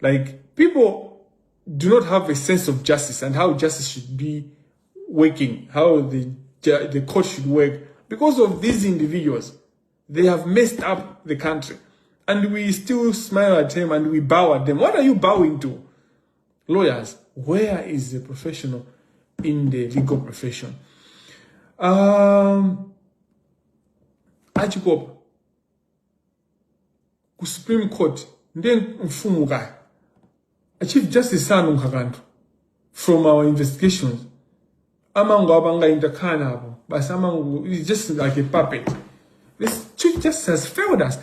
Like, people do not have a sense of justice and how justice should be working, how the court should work. Because of these individuals, they have messed up the country. And we still smile at them and we bow at them. What are you bowing to? Lawyers, where is the professional in the legal profession? Achikopa ku Supreme Court then mfumu guy Chief Justice Sanu Kakantu from our investigations amango abanga intakana abo but amango is just like a puppet. This Chief Justice has failed us.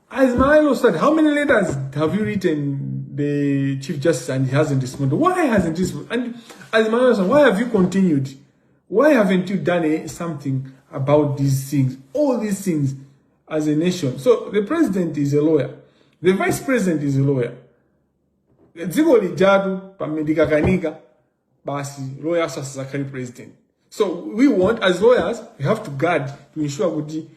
As Milo said, how many letters have you written the Chief Justice and he hasn't responded? Why hasn't he responded? And as Milo said, why have you continued? Why haven't you done something about these things? All these things as a nation. So the president is a lawyer. The vice president is a lawyer. Zigoli Jadu, Pamedika Kanika, Basi, lawyer Sakari president. So we want, as lawyers, we have to guard to ensure Gudi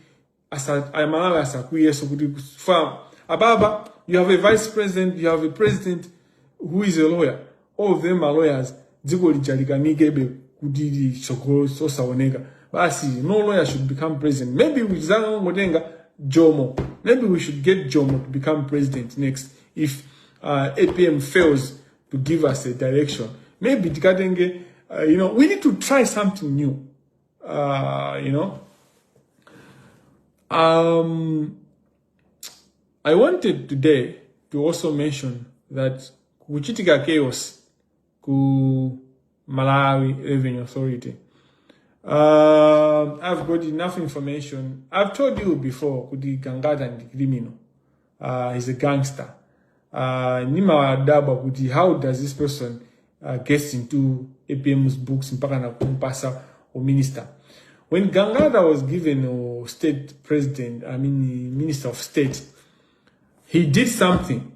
Amalala Sakuye Sokudi farm. Ababa, you have a vice president, you have a president who is a lawyer. All of them are lawyers. Zigoli Jadikanigebe, Kudidi, Shokoro, Sosa Onega. Basi, no lawyer should become president. Maybe with Zango Modenga, Jomo. Maybe we should get Jomo to become president next if APM fails to give us a direction. Maybe Tikatenge, we need to try something new. I wanted today to also mention that kuchitika chaos ku Malawi Revenue Authority. I've got enough information. I've told you before, Kudi Gangada and the criminal. He's a gangster. Nima Daba Kudi, how does this person get into APM's books in Pakana Kumpasa or minister? When Gangada was given a state president, minister of state, he did something.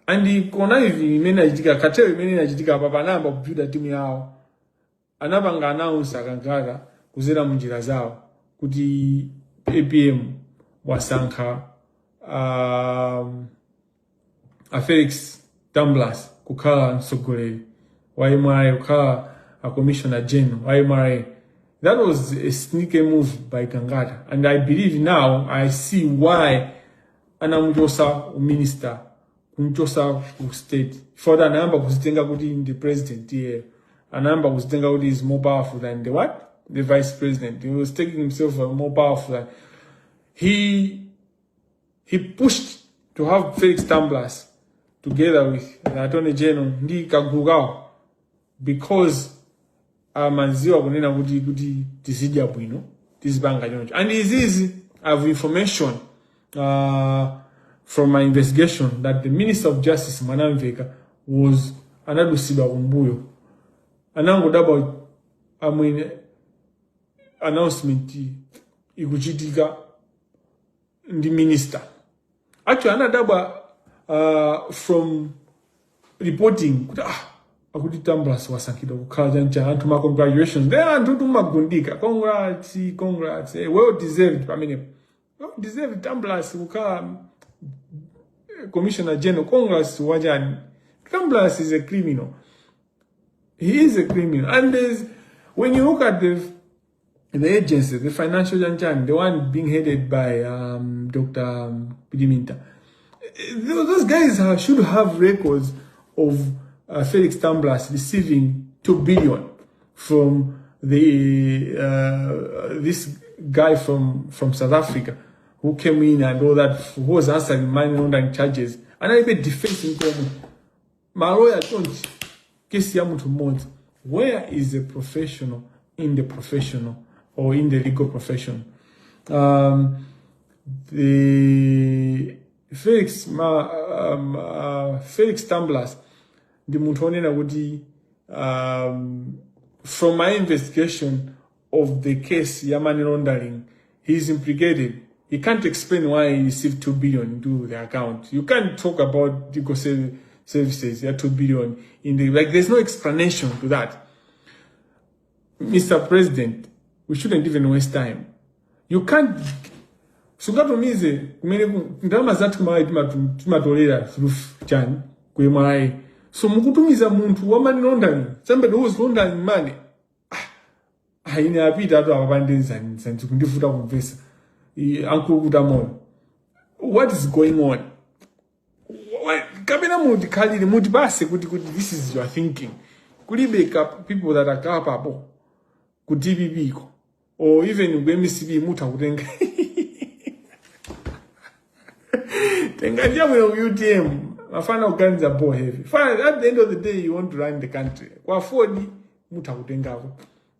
And the Konaivi Menajika, Katel Menajika, Babanamba, Buda Timiao. Anabanga announce Gangada kuzera munjira zao kuti APM wasanka Felix Tamblas kukala nsogoleli waimare kukala a commissioner general waimare. That was a sneaky move by Gangada, and I believe now I see why anamujosa minister kumjosa ku state for the number kuzitenga kuti in the president here. A number was thinking out is more powerful than the what? The vice president. He was taking himself more powerful than he pushed to have Felix Tamblas together with the Attorney General Ndi Kagugao because Manziwa Bunena Gudi Tisidia Buino, this bank. And it is easy. I have information from my investigation that the Minister of Justice Manamveka was Anadu Siba Umbuyo. Anango daba announcement ikuchitika the minister. Actually, another from reporting akuti Tamblas wasankida kukaja antuma congratulations. There antutu magundika. Congrats. Well deserved. Well deserved Tamblas kuka Commissioner General. Congrats wajani. Tamblas is a criminal. He is a criminal. And when you look at the agency, the financial janjan, the one being headed by Dr. Pidiminta, those guys should have records of Felix Tamblas receiving 2 billion from this guy from South Africa who came in and all that, who was answering money laundering charges. And I be defacing Koma. My lawyer told me, where is the professional in the professional or in the legal profession? The Felix Tamblas, the Mutonena Wudi, from my investigation of the case Yamani laundering, he's implicated. He can't explain why he received 2 billion into the account. You can't talk about legal services, 2 billion in the, there's no explanation to that. Mr. President, we shouldn't even waste time. You can't, Sugato Mize, Ndama Zatu Maitolera, chani kwemai. So mukutumiza muntu wa money laundering, somebody who is laundering money. Haine apita atu abandenzani santi kundifuta kumvesa. Uncle Kutamoyo. What is going on? Kabena muti khalile muti basi kuti this is your thinking. Kulibeka people that are capable kuti bibiko or even MCB muta kutenga. Tenga jamu ya UTM afana uganza bo heavy. Fine, at the end of the day you want to run the country. Kwa afford muta kutengako.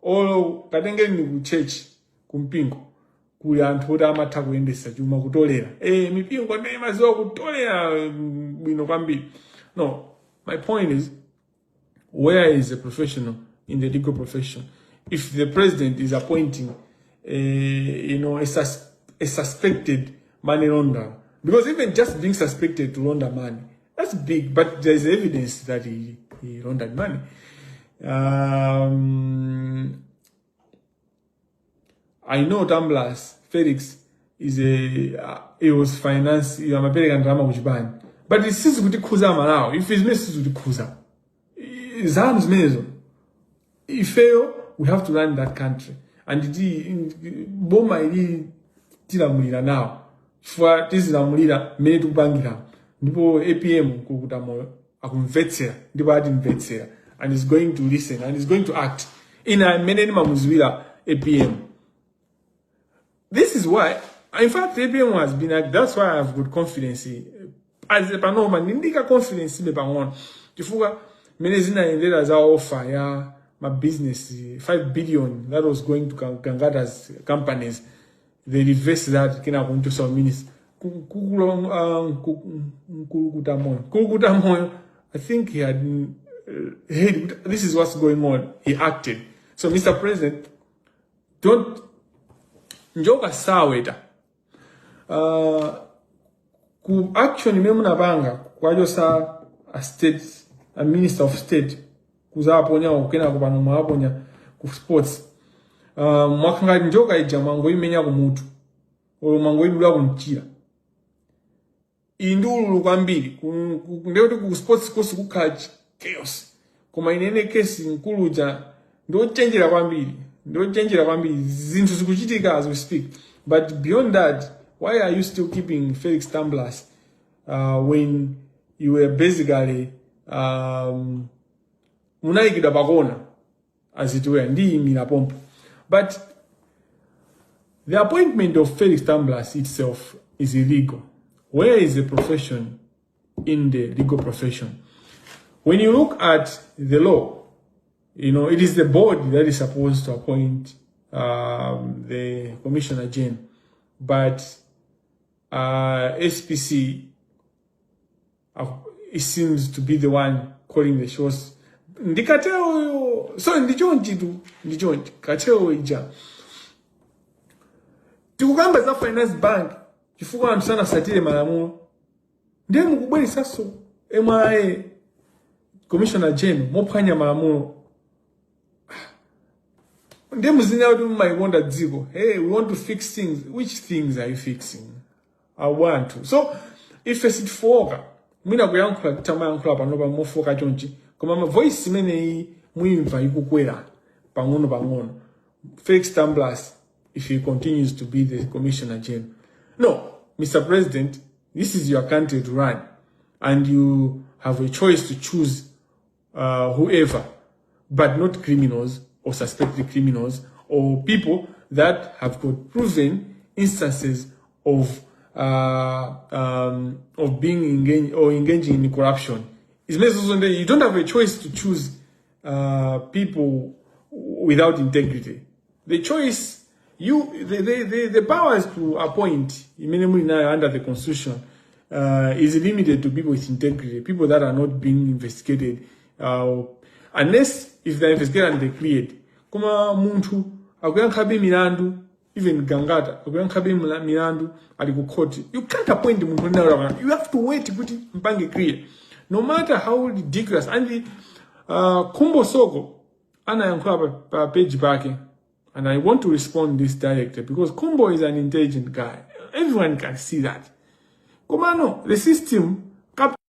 Or katengeni ku church kumpingo. Kuya anthu amata kuendesa chuma kutolera mipingo ndiye maziwa kutolera bwino kwambiri. No, my point is, where is the professional in the legal profession? If the president is appointing a suspected money launderer, because even just being suspected to launder money, that's big, but there's evidence that he laundered money. I know Tamblas Felix is he was finance amapereka ndalama kuchipani, but isizi kuti khuza malawo if is message kuti khuza zanu zimenezo ifeyo we have to run that country and boma ili tilamulira nawo for tizilamulira mmene tikupangira ndipo APM Kutamoyo akumvetsera ndipo atimvetsera and is going to listen and is going to act in a mmene mamuziwira APM. This is why, in fact, APM has been like, that's why I have good confidence. As a panoma, nindika confidence in the pangon. Kifuga, menezina endera za offer ya my business 5 billion that was going to Kangada's companies. They reverse that kina going to some ministers. Kutamoyo, I think he had hey, this is what's going on. He acted. So, Mr. President, don't njoka saweta ku action memu nabanga kwajo sa a minister of state kuzaponya okena kupano mwaponya ku sports mwakanga njoka ija mango imenya ku mutu olo mango idula kunchira indulu kwambiri ndekuti ku sports kosi kukaji chaos koma inene case nkuluja ndo chenjera kwambiri zinthu zikuchitika as we speak. But beyond that, why are you still keeping Felix Tamblas when you were basically munaikida bakona as it were ndi mina pompo? But the appointment of Felix Tamblas itself is illegal. Where is the profession in the legal profession? When you look at the law, you know, it is the board that is supposed to appoint the commissioner general, but SPC it seems to be the one calling the shots. Ndikateo so ndijonji kateo ija tikugamba za finance bank chifuko anthu sana satire malamulo ndiye mukubweresa so MIA commissioner general mophwanya malamulo. Might wonder dziko, hey, we want to fix things. Which things are you fixing? I want to. So, if it's foka, mina kuyankula tama yankula panoba mo foka chonchi. Koma ma voice mene muimva ikukwera pangono. Felix Tamblas, if he continues to be the commissioner general. No, Mr. President, this is your country to run, and you have a choice to choose whoever, but not criminals or suspected criminals or people that have got proven instances of being engaged or engaging in corruption. It means you don't have a choice to choose people without integrity. The choice, the powers to appoint under the Constitution is limited to people with integrity, people that are not being investigated, unless if they're investigated and they're cleared. Kuma muntu akuyankhabe milandu, even Gangata akuyankhabe milandu ali ku court. You can't appoint muntu now. You have to wait kuti mpange clear. No matter how ridiculous. And the Kumbo Soko anayankhula pa page back, and I want to respond this directly because Kumbo is an intelligent guy. Everyone can see that. Kumano, the system